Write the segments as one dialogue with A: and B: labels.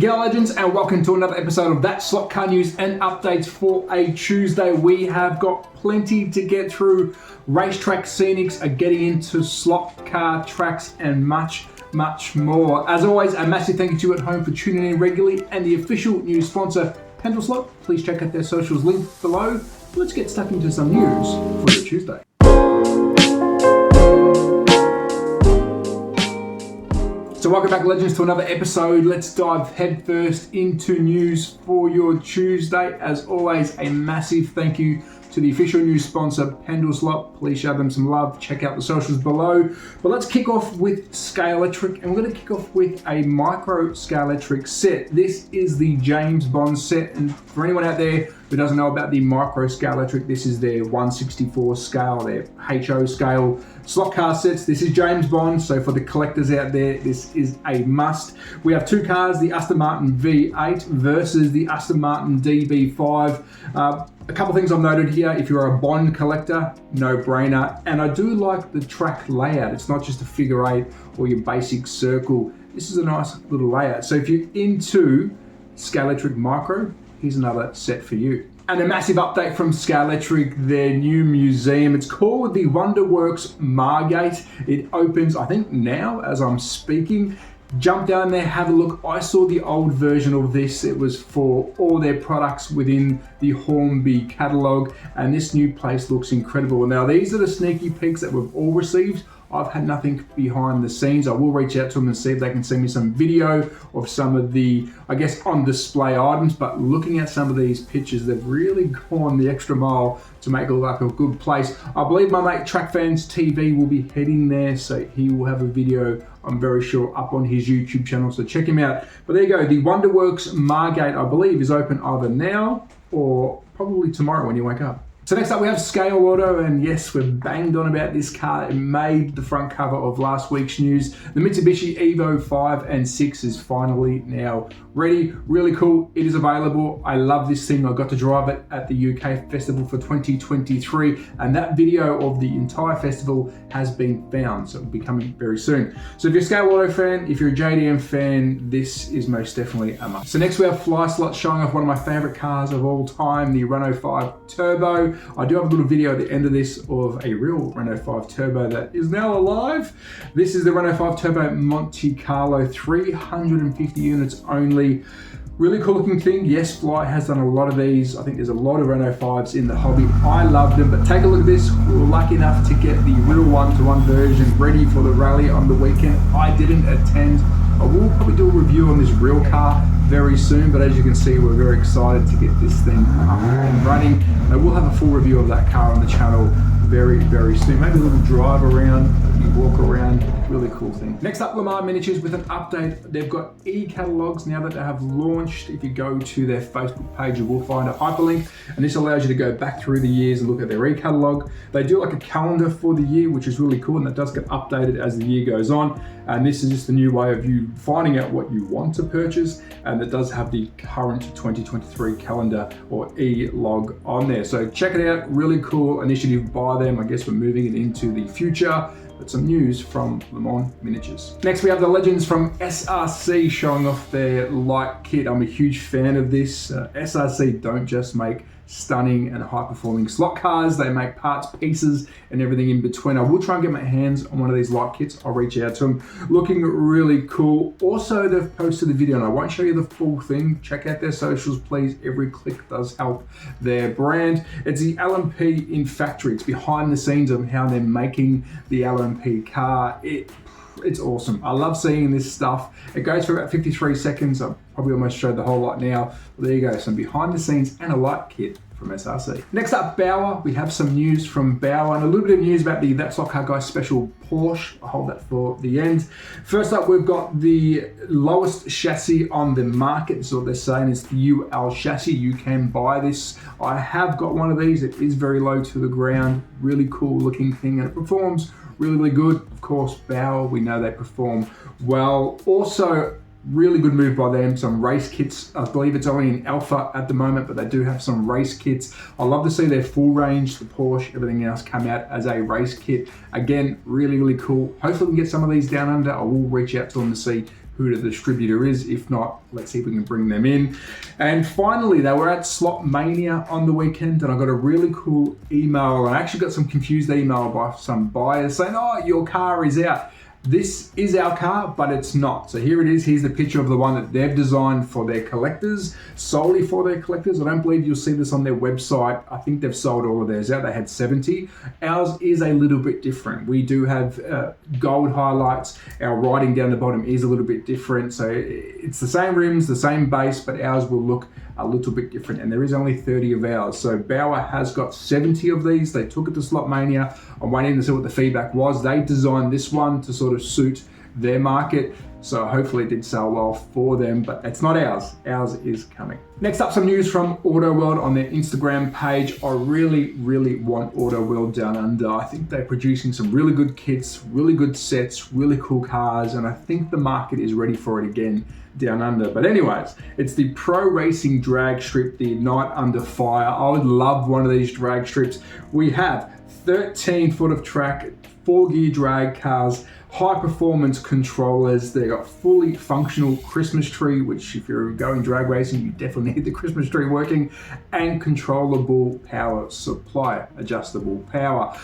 A: G'day legends and welcome to another episode of That Slot Car News and Updates for a Tuesday. We have got plenty to get through. Track Scenics are getting into slot car tracks and much more. As always, a massive thank you to you at home for tuning in regularly and the official news sponsor, Slot. Please check out their socials linked below. Let's get stuck into some news for your Tuesday. So welcome back legends to another episode. Let's dive headfirst into news for your Tuesday. As always, a massive thank you to the official news sponsor, Slot. Please show them some love. Check out the socials below. But let's kick off with Scalextric, and we're going to kick off with a Microscal Electric set. This is the James Bond set, and for anyone out there who doesn't know about the Microscal Electric, this is their 1/64 scale, their HO scale slot car sets. This is James Bond, so for the collectors out there, this is a must. We have two cars, the Aston Martin V8 versus the Aston Martin DB5. A couple things I've noted here. If you're a Bond collector, no brainer. And I do like the track layout. It's not just a figure eight or your basic circle. This is a nice little layout. So if you're into Scalextric Micro, here's another set for you. And a massive update from Scalextric, their new museum. It's called the WonderWorks Margate. It opens, I think now as I'm speaking. Jump down there, have a look. I saw the old version of this. It was for all their products within the Hornby catalogue, and this new place looks incredible. Now, these are the sneaky peeks that we've all received. I've had nothing behind the scenes. I will reach out to them and see if they can send me some video of some of the, I guess, on display items. But looking at some of these pictures, they've really gone the extra mile to make it look like a good place. I believe my mate Track Fans TV will be heading there, so he will have a video, I'm very sure, up on his YouTube channel, so check him out. But there you go, the WonderWorks Margate, I believe, is open either now or probably tomorrow when you wake up. So next up we have Scale Auto, and yes, we've banged on about this car. It made the front cover of last week's news. The Mitsubishi Evo 5 and 6 is finally now ready. Really cool. It is available. I love this thing. I got to drive it at the UK Festival for 2023, and that video of the entire festival has been found, so it will be coming very soon. So if you're a Scale Auto fan, if you're a JDM fan, this is most definitely a must. So next we have FlySlot showing off one of my favorite cars of all time, the Renault 5 Turbo. I do have a little video at the end of this of a real Renault 5 Turbo that is now alive. This is the Renault 5 Turbo Monte Carlo, 350 units only. Really cool looking thing. Yes, Fly has done a lot of these. I think there's a lot of Renault 5s in the hobby. I love them, but take a look at this. We were lucky enough to get the real one-to-one version ready for the rally on the weekend. I didn't attend. I will probably do a review on this real car very soon, but as you can see, we're very excited to get this thing up and running. I will have a full review of that car on the channel very soon. Maybe a little drive around, you walk around, really cool thing. Next up, Lamar Miniatures with an update. They've got e-catalogs now that they have launched. If you go to their Facebook page, you will find a hyperlink, and this allows you to go back through the years and look at their e-catalog. They do like a calendar for the year, which is really cool, and that does get updated as the year goes on. And this is just a new way of you finding out what you want to purchase, and it does have the current 2023 calendar or e-log on there. So check it out, really cool initiative by them. I guess we're moving it into the future. But some news from Lamar Miniatures. Next we have the legends from SRC showing off their light kit. I'm a huge fan of this. SRC don't just make stunning and high-performing slot cars. They make parts, pieces, and everything in between. I will try and get my hands on one of these light kits. I'll reach out to them. Looking really cool. Also, they've posted a video, and I won't show you the full thing. Check out their socials, please. Every click does help their brand. It's the LMP in factory. It's behind the scenes of how they're making the LMP car. It's awesome. I love seeing this stuff. It goes for about 53 seconds. I've probably almost showed the whole lot now. But there you go, some behind the scenes and a light kit from SRC. Next up, Bauer. We have some news from Bauer and a little bit of news about the THATSLOTCARGUYOZ special Porsche. I'll hold that for the end. First up, we've got the lowest chassis on the market. This is what they're saying. It's the UL chassis. You can buy this. I have got one of these. It is very low to the ground. Really cool looking thing, and it performs really good. Of course, Bauer, we know they perform well. Also, really good move by them. Some race kits. I believe it's only in alpha at the moment, but they do have some race kits. I love to see their full range, the Porsche, everything else come out as a race kit. Again, really cool. Hopefully we can get some of these down under. I will reach out to them to see who who the distributor is. If not, let's see if we can bring them in. And finally, they were at Slot Mania on the weekend, and I got a really cool email. I actually got some confused email by some buyers saying, oh, your car is out. This is our car, but it's not. So here it is. Here's the picture of the one that they've designed for their collectors, solely for their collectors. I don't believe you'll see this on their website. I think they've sold all of theirs out. They had 70. Ours is a little bit different. We do have gold highlights. Our writing down the bottom is a little bit different. So it's the same rims, the same base, but ours will look a little bit different, and there is only 30 of ours. So Bauer has got 70 of these. They took it to Slot Mania. I'm waiting to see what the feedback was. They designed this one to sort of suit their market, so hopefully it did sell well for them, but it's not ours. Ours is coming. Next up, some news from Auto World on their Instagram page. I really want Auto World Down Under. I think they're producing some really good kits, really good sets, really cool cars, and I think the market is ready for it again down under. But anyways, it's the Pro Racing drag strip, the Night Under Fire. I would love one of these drag strips. We have 13 foot of track, 4-gear drag cars, high performance controllers. They got fully functional Christmas tree, which if you're going drag racing, you definitely need the Christmas tree working, and controllable power supply, adjustable power.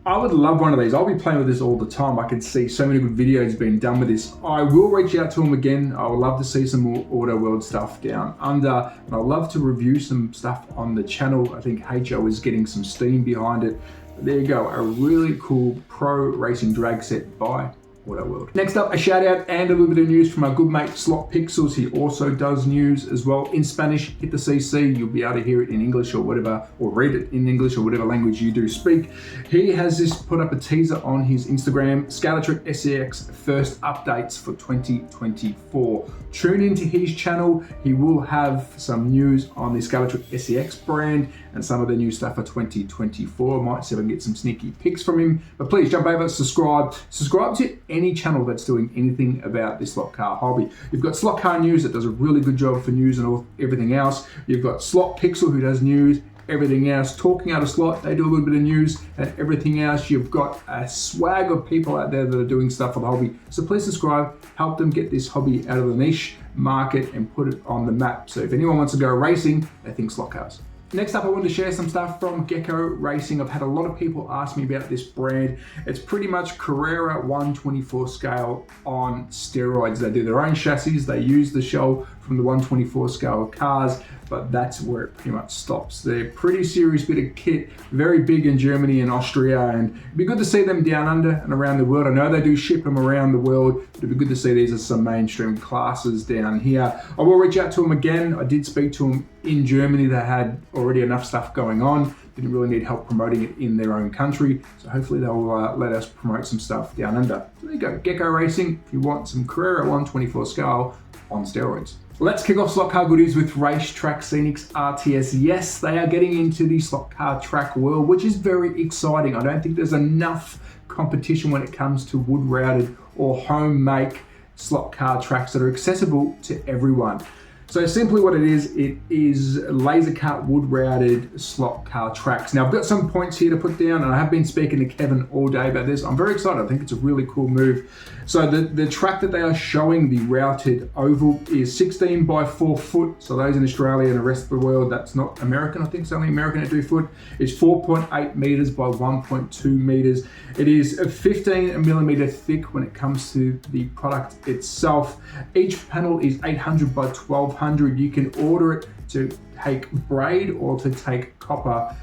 A: I would love one of these. I'll be playing with this all the time. I can see so many good videos being done with this. I will reach out to them again. I would love to see some more Auto World stuff down under, and I'd love to review some stuff on the channel. I think HO is getting some steam behind it. But there you go, a really cool Pro Racing drag set by Auto World. Next up, a shout out and a little bit of news from our good mate Slot Pixels. He also does news as well in Spanish. Hit the CC, you'll be able to hear it in English or whatever, or read it in English or whatever language you do speak. He has just put up a teaser on his Instagram, Scalextric SCX first updates for 2024. Tune into his channel. He will have some news on the Scalextric SCX brand and some of the new stuff for 2024. Might see if I can get some sneaky pics from him. But please jump over, subscribe to any channel that's doing anything about this slot car hobby. You've got Slot Car News that does a really good job for news and everything else. You've got Slot Pixel who does news, everything else. Talking Out of Slot, they do a little bit of news and everything else. You've got a swag of people out there that are doing stuff for the hobby. So please subscribe, help them get this hobby out of the niche market and put it on the map. So if anyone wants to go racing, they think slot cars. Next up, I wanted to share some stuff from Gecko Racing. I've had a lot of people ask me about this brand. It's pretty much Carrera 124 scale on steroids. They do their own chassis. They use the shell from the 124 scale cars, but that's where it pretty much stops. They're pretty serious bit of kit, very big in Germany and Austria, and it'd be good to see them down under and around the world. I know they do ship them around the world, but it'd be good to see these as some mainstream classes down here. I will reach out to them again. I did speak to them in Germany. They had already enough stuff going on, didn't really need help promoting it in their own country, so hopefully they'll let us promote some stuff down under. So there you go, Gecko Racing, if you want some Carrera 124 scale on steroids. Let's kick off slot car goodies with Track Scenics RTS. Yes, they are getting into the slot car track world, which is very exciting. I don't think there's enough competition when it comes to wood routed or home make slot car tracks that are accessible to everyone. So simply what it is laser cut wood routed slot car tracks. Now I've got some points here to put down, and I have been speaking to Kevin all day about this. I'm very excited. I think it's a really cool move. So the track that they are showing, the routed oval, is 16 by 4 foot. So those in Australia and the rest of the world, that's not American. I think it's only American at 2 foot. It's 4.8 meters by 1.2 meters. It is 15 millimeter thick when it comes to the product itself. Each panel is 800 by 1200. You can order it to take braid or to take copper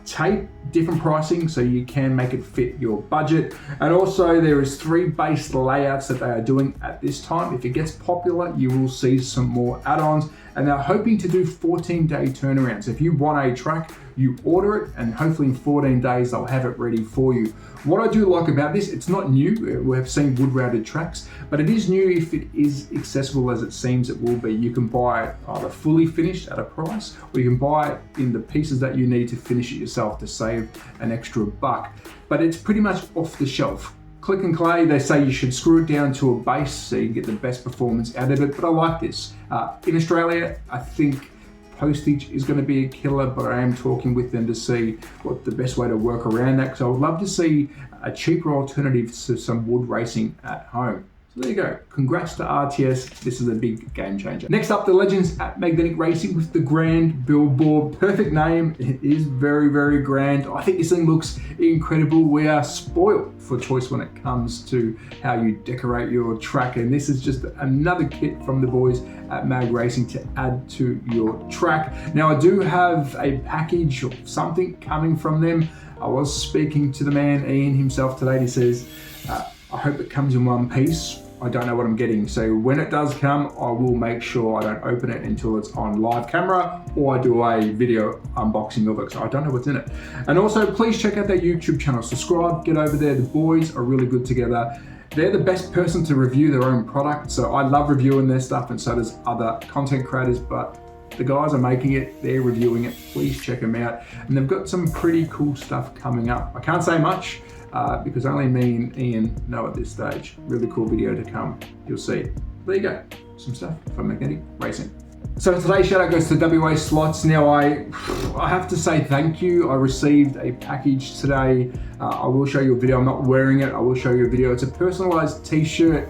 A: tape, different pricing, so you can make it fit your budget. And also there is 3 base layouts that they are doing at this time. If it gets popular, you will see some more add-ons, and they're hoping to do 14-day turnarounds. If you want a track, you order it, and hopefully in 14 days they'll have it ready for you. What I do like about this, it's not new. We have seen wood routed tracks, but it is new if it is accessible as it seems it will be. You can buy it either fully finished at a price, or you can buy it in the pieces that you need to finish it yourself to save an extra buck. But it's pretty much off the shelf. Click and clay, they say you should screw it down to a base so you can get the best performance out of it, but I like this. In Australia, I think postage is going to be a killer, but I am talking with them to see what the best way to work around that, because I would love to see a cheaper alternative to some wood racing at home. So there you go. Congrats to RTS. This is a big game changer. Next up, the legends at Magnetic Racing with the Grand Billboard. Perfect name. It is very, very grand. I think this thing looks incredible. We are spoiled for choice when it comes to how you decorate your track. And this is just another kit from the boys at Mag Racing to add to your track. Now, I do have a package or something coming from them. I was speaking to the man, Ian himself today. He says, I hope it comes in one piece. I don't know what I'm getting. So when it does come, I will make sure I don't open it until it's on live camera, or I do a video unboxing of it. So I don't know what's in it. And also, please check out their YouTube channel. Subscribe, get over there. The boys are really good together. They're the best person to review their own product. So I love reviewing their stuff, and so does other content creators, but the guys are making it, they're reviewing it. Please check them out. And they've got some pretty cool stuff coming up. I can't say much, because only me and Ian know at this stage. Really cool video to come, you'll see. There you go, some stuff from Magnetic Racing. So today's shout out goes to WA Slots. Now I have to say thank you. I received a package today. I will show you a video. I'm not wearing it. I will show you a video. It's a personalized t-shirt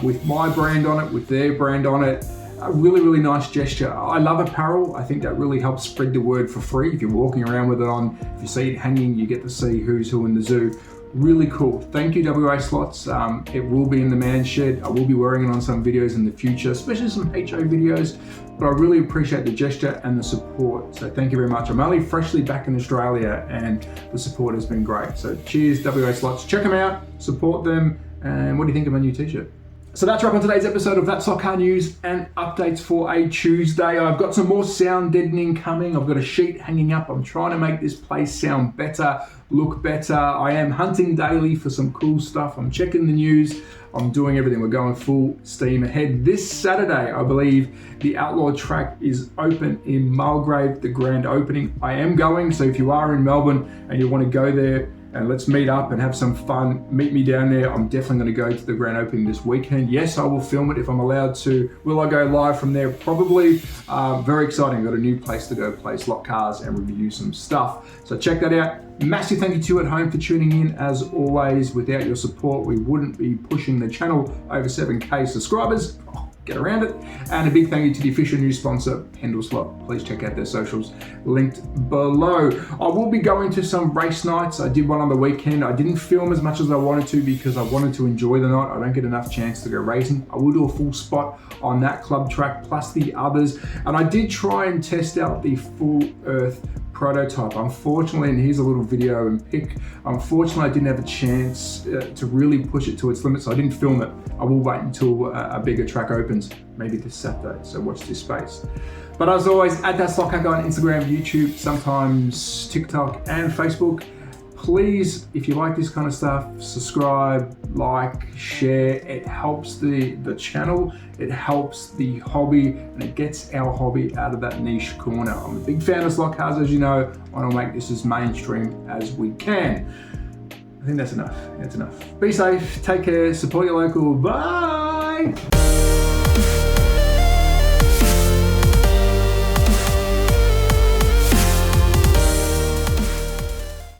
A: with my brand on it, with their brand on it. A really, really nice gesture. I love apparel. I think that really helps spread the word for free. If you're walking around with it on, if you see it hanging, you get to see who's who in the zoo. Really cool. Thank you, WA Slots. It will be in the man shed. I will be wearing it on some videos in the future, especially some HO videos, but I really appreciate the gesture and the support. So thank you very much. I'm only freshly back in Australia and the support has been great. So cheers, WA Slots. Check them out, support them. And what do you think of my new t-shirt? So that's a wrap on today's episode of That's Slot Car News and updates for a Tuesday. I've got some more sound deadening coming. I've got a sheet hanging up. I'm trying to make this place sound better, look better. I am hunting daily for some cool stuff. I'm checking the news. I'm doing everything. We're going full steam ahead. This Saturday, I believe, the Outlaw track is open in Mulgrave, the grand opening. I am going, so if you are in Melbourne and you want to go there, and let's meet up and have some fun. Meet me down there. I'm definitely going to go to the grand opening this weekend. Yes, I will film it if I'm allowed to. Will I go live from there? Probably. Very exciting. I've got a new place to go play slot cars and review some stuff. So check that out. Massive thank you to you at home for tuning in. As always, without your support, we wouldn't be pushing the channel over 7K subscribers. Get around it. And a big thank you to the official news sponsor, Pendle Slot. Please check out their socials linked below. I will be going to some race nights. I did one on the weekend. I didn't film as much as I wanted to because I wanted to enjoy the night. I don't get enough chance to go racing. I will do a full spot on that club track plus the others. And I did try and test out the Full Earth prototype. Unfortunately, and here's a little video and pic, unfortunately I didn't have a chance to really push it to its limits, so I didn't film it. I will wait until a bigger track opens, maybe this Saturday, so watch this space. But as always, at THATSLOTCARGUYOZ on Instagram, YouTube, sometimes TikTok and Facebook. Please, if you like this kind of stuff, subscribe, like, share. It helps the channel, it helps the hobby, and it gets our hobby out of that niche corner. I'm a big fan of slot cars, as you know. I want to make this as mainstream as we can. I think that's enough. That's enough. Be safe, take care, support your local. Bye!